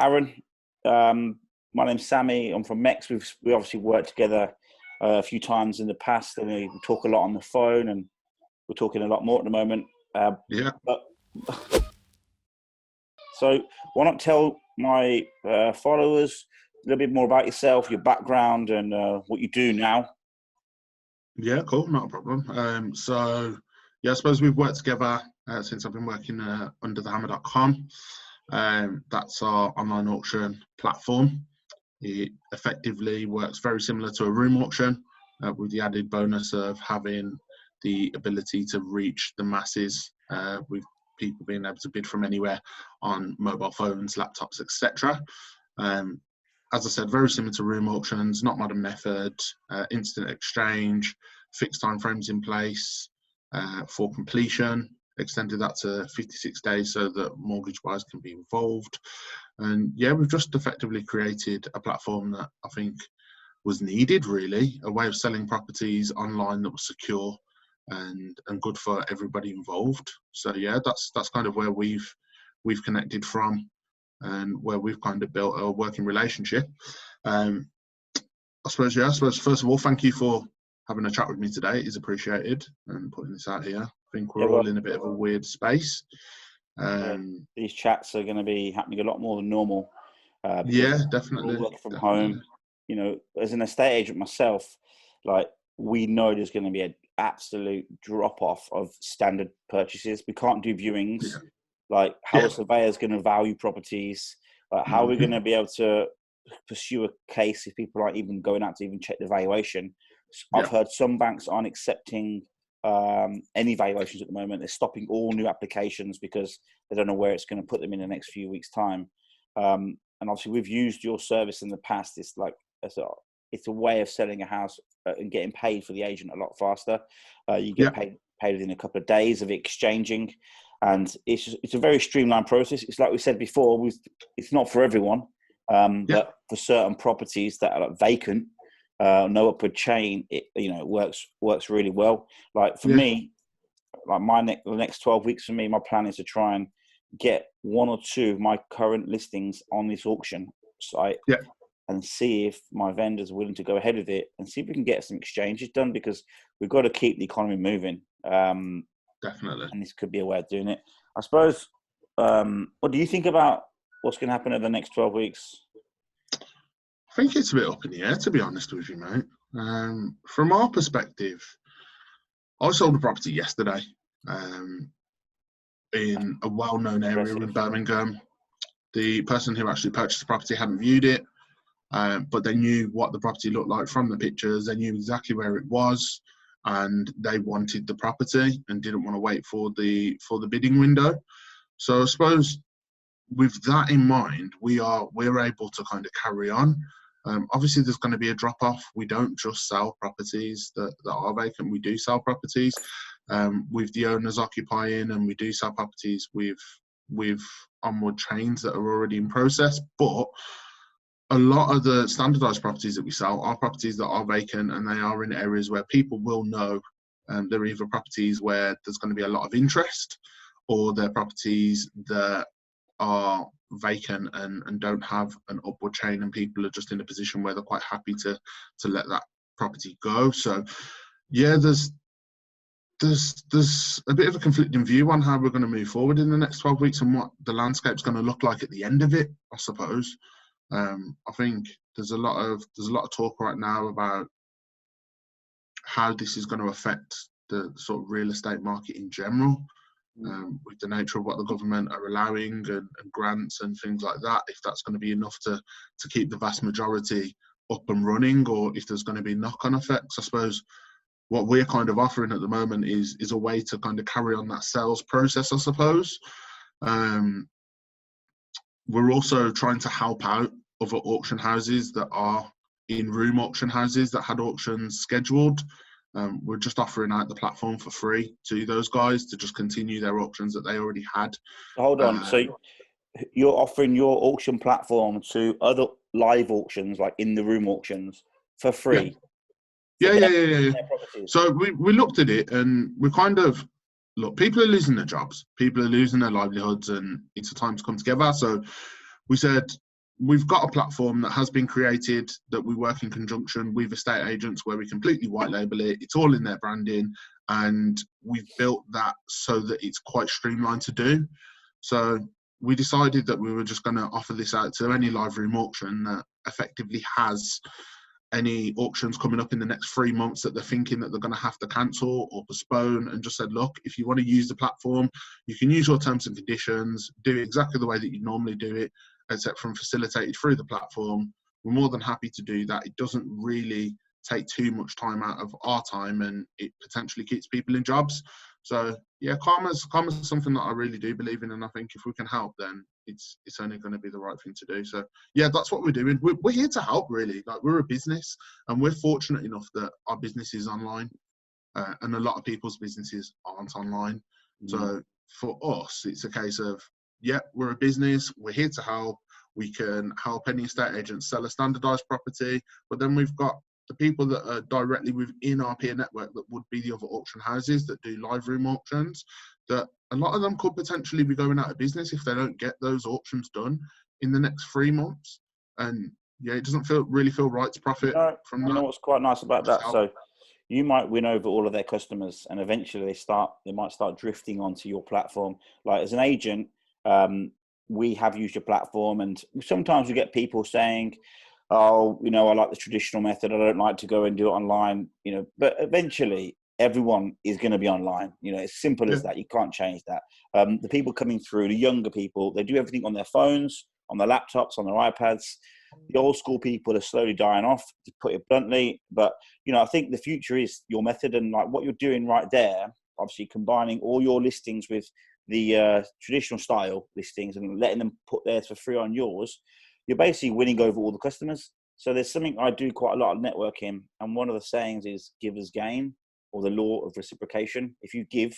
Aaron, my name's Sammy. I'm from Mex. We obviously worked together a few times in the past, and we talk a lot on the phone, and we're talking a lot more at the moment. Yeah. But so, why not tell my followers a little bit more about yourself, your background, and what you do now? Yeah, cool, not a problem. I suppose we've worked together since I've been working under thehammer.com. That's our online auction platform. It effectively works very similar to a room auction, with the added bonus of having the ability to reach the masses, with people being able to bid from anywhere on mobile phones, laptops, etc. As I said, very similar to room auctions, not modern method, instant exchange, fixed time frames in place for completion, extended that to 56 days so that mortgage buyers can be involved. And yeah, we've just effectively created a platform that I think was needed, really, a way of selling properties online that was secure and good for everybody involved. So yeah, that's kind of where we've connected from, and where we've kind of built a working relationship. I suppose first of all, thank you for having a chat with me today. It is appreciated, and putting this out here. I think we're all in a bit of a weird space. These chats are going to be happening a lot more than normal. Yeah, definitely. We're working from home. You know, as an estate agent myself, like, we know there's going to be an absolute drop off of standard purchases. We can't do viewings. Yeah. Like, how a surveyor is going to value properties? How are we going to be able to pursue a case if people aren't even going out to even check the valuation? I've heard some banks aren't accepting any valuations at the moment. They're stopping all new applications because they don't know where it's going to put them in the next few weeks' time. And obviously, we've used your service in the past. It's like it's a way of selling a house and getting paid for the agent a lot faster. You get paid within a couple of days of exchanging. And it's a very streamlined process. It's like we said before, it's not for everyone, but for certain properties that are vacant, no upward chain, it works really well. Like for me, like the next 12 weeks for me, my plan is to try and get one or two of my current listings on this auction site, and see if my vendors are willing to go ahead with it, and see if we can get some exchanges done, because we've got to keep the economy moving. Definitely. And this could be a way of doing it. I suppose, what do you think about what's going to happen over the next 12 weeks? I think it's a bit up in the air, to be honest with you, mate. From our perspective, I sold a property yesterday in a well-known area in Birmingham. The person who actually purchased the property hadn't viewed it, but they knew what the property looked like from the pictures. They knew exactly where it was, and they wanted the property and didn't want to wait for the bidding window. So I suppose with that in mind, we're able to kind of carry on. Obviously, there's going to be a drop off. We don't just sell properties that are vacant. We do sell properties with the owners occupying, and we do sell properties with onward chains that are already in process. But a lot of the standardised properties that we sell are properties that are vacant, and they are in areas where people will know. They're either properties where there's going to be a lot of interest, or they're properties that are vacant and don't have an upward chain, and people are just in a position where they're quite happy to let that property go. So yeah, there's a bit of a conflicting view on how we're going to move forward in the next 12 weeks and what the landscape's going to look like at the end of it, I suppose. I think there's a lot of talk right now about how this is going to affect the sort of real estate market in general, with the nature of what the government are allowing and grants and things like that. If that's going to be enough to keep the vast majority up and running, or if there's going to be knock-on effects. I suppose what we're kind of offering at the moment is a way to kind of carry on that sales process, I suppose. We're also trying to help out other auction houses that are in room auction houses that had auctions scheduled. We're just offering out the platform for free to those guys to just continue their auctions that they already had. Hold on. So you're offering your auction platform to other live auctions, like in the room auctions, for free? Yeah. So we looked at it, and we kind of, look, people are losing their jobs, people are losing their livelihoods, and it's a time to come together. So we said, we've got a platform that has been created that we work in conjunction with estate agents where we completely white label it. It's all in their branding, and we've built that so that it's quite streamlined to do. So we decided that we were just going to offer this out to any live room auction that effectively has any auctions coming up in the next 3 months that they're thinking that they're going to have to cancel or postpone, and just said, look, if you want to use the platform, you can use your terms and conditions, do it exactly the way that you normally do it, except from facilitated through the platform. We're more than happy to do that. It doesn't really take too much time out of our time, and it potentially keeps people in jobs. So yeah, Karma's something that I really do believe in, and I think if we can help, then it's only going to be the right thing to do. So yeah, that's what we're doing. We're here to help, really. Like, we're a business, and we're fortunate enough that our business is online, and a lot of people's businesses aren't online. So for us, it's a case of, yeah, we're a business, we're here to help. We can help any estate agent sell a standardized property, but then we've got the people that are directly within our peer network that would be the other auction houses that do live room auctions, that a lot of them could potentially be going out of business if they don't get those auctions done in the next 3 months. And yeah, it doesn't really feel right to profit from that. You know what's quite nice about that? So you might win over all of their customers, and eventually they might start drifting onto your platform. Like, as an agent, we have used your platform, and sometimes we get people saying, oh, you know, I like the traditional method, I don't like to go and do it online, you know, but eventually everyone is going to be online. You know, it's simple as that. You can't change that. The people coming through, the younger people, they do everything on their phones, on their laptops, on their iPads. The old school people are slowly dying off, to put it bluntly. But, you know, I think the future is your method, and like what you're doing right there, obviously combining all your listings with the traditional style listings and letting them put theirs for free on yours, you're basically winning over all the customers. So there's something I do quite a lot of networking, and one of the sayings is givers gain, or the law of reciprocation. If you give,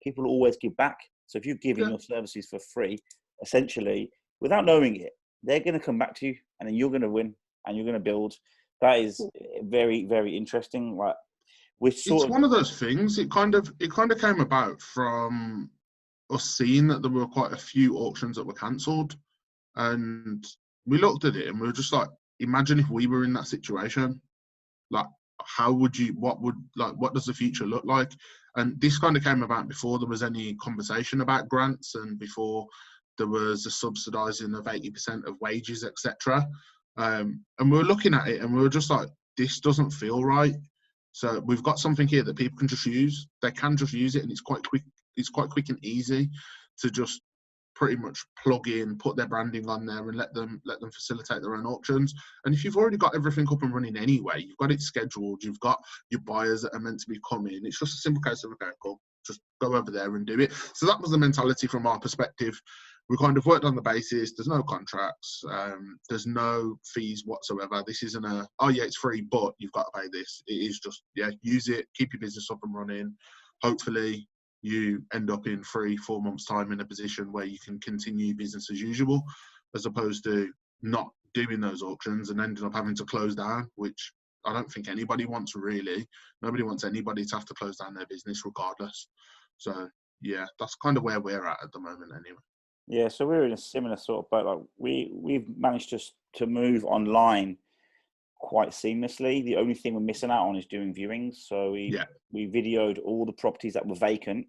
people will always give back. So if you're giving your services for free, essentially, without knowing it, they're going to come back to you, and then you're going to win, and you're going to build. That is very, very interesting. Like, it's one of those things. It kind of came about from us seeing that there were quite a few auctions that were cancelled, and we looked at it and we were just like, imagine if we were in that situation. Like, what does the future look like? And this kind of came about before there was any conversation about grants, and before there was a subsidising of 80% of wages, etc. And we were looking at it and we were just like, this doesn't feel right. So we've got something here that people can just use. They can just use it, and it's quite quick. It's quite quick and easy to just pretty much plug in, put their branding on there, and let them facilitate their own auctions. And if you've already got everything up and running anyway, you've got it scheduled, you've got your buyers that are meant to be coming, it's just a simple case of, okay, cool, just go over there and do it. So that was the mentality from our perspective. We kind of worked on the basis, there's no contracts, there's no fees whatsoever. This isn't oh yeah, it's free, but you've got to pay this. It is just, yeah, use it, keep your business up and running. Hopefully you end up in 3-4 months' time in a position where you can continue business as usual, as opposed to not doing those auctions and ending up having to close down, which I don't think anybody wants, really. Nobody wants anybody to have to close down their business regardless. So yeah, that's kind of where we're at the moment anyway. Yeah, so we're in a similar sort of boat. Like, we've managed to move online quite seamlessly. The only thing we're missing out on is doing viewings. So we videoed all the properties that were vacant.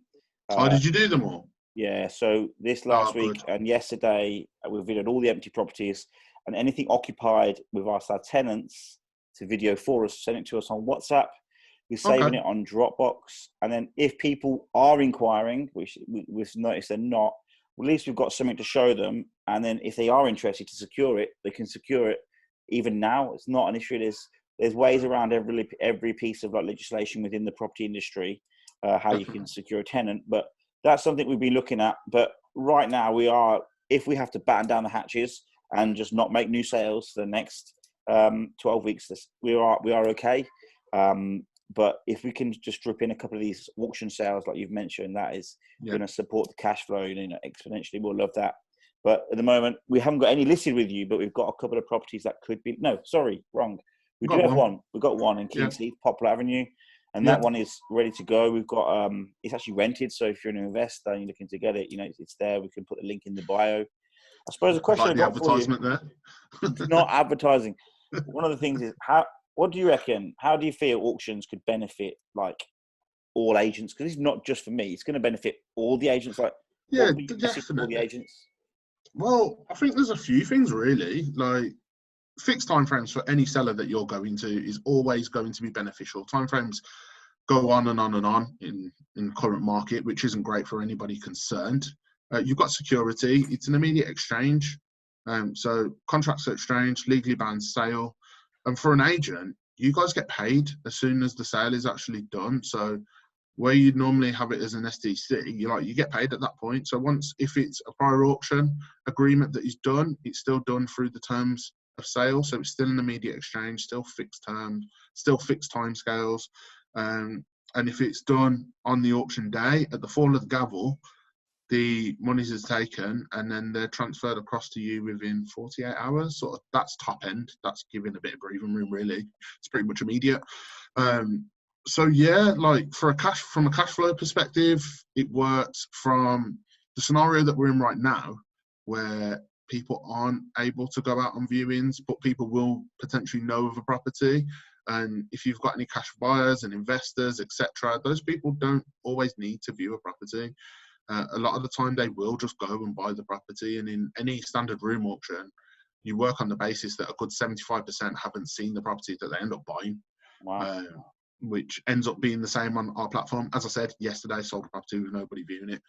Did you do them all? Yeah, so this last week and yesterday, we videoed all the empty properties, and anything occupied, we've asked our tenants to video for us, send it to us on WhatsApp. We're saving it on Dropbox. And then if people are inquiring, which we've noticed they're not, at least we've got something to show them. And then if they are interested to secure it, they can secure it even now. It's not an issue. There's ways around every piece of like legislation within the property industry, how you can secure a tenant. But that's something we've been looking at. But right now if we have to batten down the hatches and just not make new sales for the next 12 weeks, we are okay. But if we can just drip in a couple of these auction sales, like you've mentioned, that is going to support the cash flow, exponentially. We'll love that. But at the moment, we haven't got any listed with you, but we've got a couple of properties that could be. No, sorry, wrong. We do have one. We've got one in Kingsley, Poplar Avenue, and that one is ready to go. We've got it's actually rented, so if you're an investor and you're looking to get it, it's there. We can put the link in the bio. I suppose the question like the advertisement there. It's not advertising. One of the things is what do you reckon? How do you feel auctions could benefit like all agents? Because it's not just for me. It's going to benefit all the agents. Like, Yeah, what would be message for all the definitely. agents? Well, I think there's a few things really. Like fixed timeframes for any seller that you're going to is always going to be beneficial. Timeframes go on and on and on in current market, which isn't great for anybody concerned. You've got security. It's an immediate exchange. So contracts are exchanged, legally bound sale. And for an agent, you guys get paid as soon as the sale is actually done. So where you'd normally have it as an STC, you get paid at that point. So if it's a prior auction agreement that is done, it's still done through the terms of sale. So it's still an immediate exchange, still fixed terms, still fixed timescales. And if it's done on the auction day, at the fall of the gavel, the monies is taken and then they're transferred across to you within 48 hours. Sort of that's top end. That's giving a bit of breathing room, really. It's pretty much immediate. So yeah, like from a cash flow perspective, it works. From the scenario that we're in right now, where people aren't able to go out on viewings, but people will potentially know of a property. And if you've got any cash buyers and investors, etc., those people don't always need to view a property. A lot of the time, they will just go and buy the property. And in any standard room auction, you work on the basis that a good 75% haven't seen the property that they end up buying. Wow. Which ends up being the same on our platform. As I said, yesterday sold a property with nobody viewing it.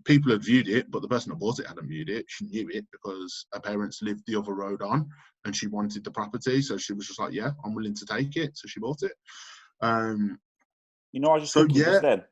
People had viewed it, but the person that bought it hadn't viewed it. She knew it because her parents lived the other road on and she wanted the property. So she was just like, yeah, I'm willing to take it. So she bought it. I was just thinking just then,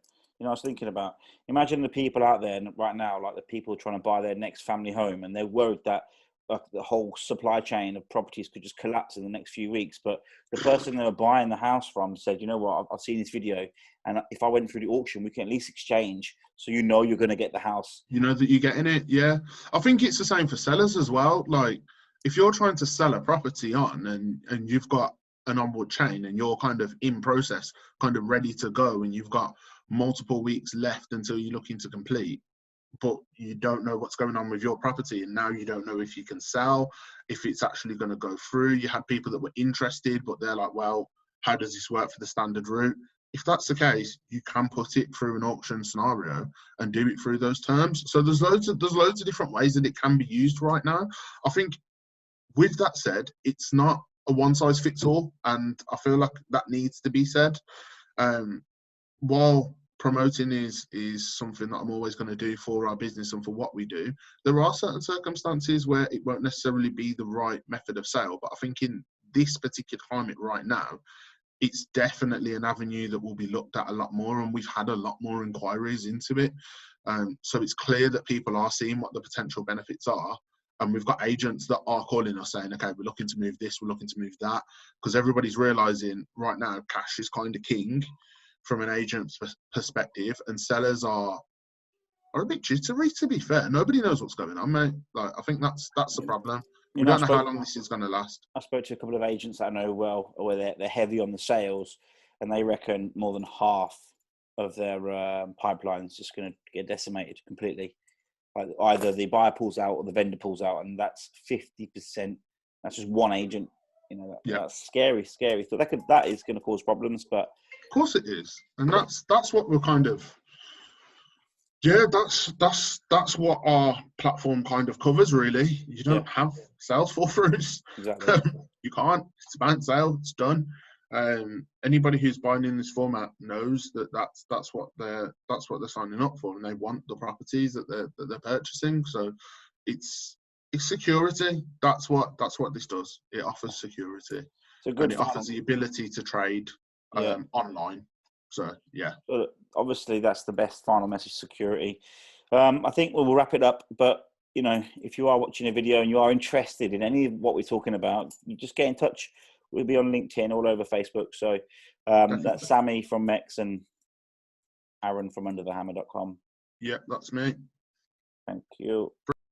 I was thinking about, imagine the people out there right now, like the people trying to buy their next family home, and they're worried that the whole supply chain of properties could just collapse in the next few weeks. But the person they were buying the house from said, you know what, I've seen this video, and if I went through the auction, we can at least exchange. So you're going to get the house. You know that you're getting it, yeah. I think it's the same for sellers as well. Like if you're trying to sell a property on and you've got an onward chain and you're kind of in process, kind of ready to go, and you've got multiple weeks left until you're looking to complete, but you don't know what's going on with your property, and now you don't know if you can sell, if it's actually going to go through. You had people that were interested, but they're like, well, how does this work for the standard route? If that's the case, you can put it through an auction scenario and do it through those terms. So there's loads of different ways that it can be used right now. I think with that said, it's not a one size fits all, and I feel like that needs to be said. While promoting is something that I'm always going to do for our business and for what we do, there are certain circumstances where it won't necessarily be the right method of sale. But I think in this particular climate right now, it's definitely an avenue that will be looked at a lot more, and we've had a lot more inquiries into it. So it's clear that people are seeing what the potential benefits are. And we've got agents that are calling us saying, okay, we're looking to move this, we're looking to move that, because everybody's realizing right now cash is kind of king from an agent's perspective, and sellers are a bit jittery, to be fair. Nobody knows what's going on, mate. Like, I think that's the problem. We don't know how long this is going to last. I spoke to a couple of agents that I know well, where they're heavy on the sales, and they reckon more than half of their pipeline is just going to get decimated completely. Like either the buyer pulls out or the vendor pulls out, and that's 50%. That's just one agent. That's scary. So that is going to cause problems, but of course it is, and that's what we're kind of. Yeah, that's what our platform kind of covers, really. You don't have sales fall-throughs. Exactly. You can't. It's a bound sale. It's done. Anybody who's buying in this format knows that that's what they're signing up for, and they want the properties that they're purchasing. So it's security. That's what this does. It offers security, and it offers the ability to trade online. So yeah. But obviously, that's the best final message: security. I think we'll wrap it up. But if you are watching a video and you are interested in any of what we're talking about, you just get in touch. We'll be on LinkedIn, all over Facebook. So that's Sammy from Mex and Aaron from UnderTheHammer.com. Yeah, that's me. Thank you.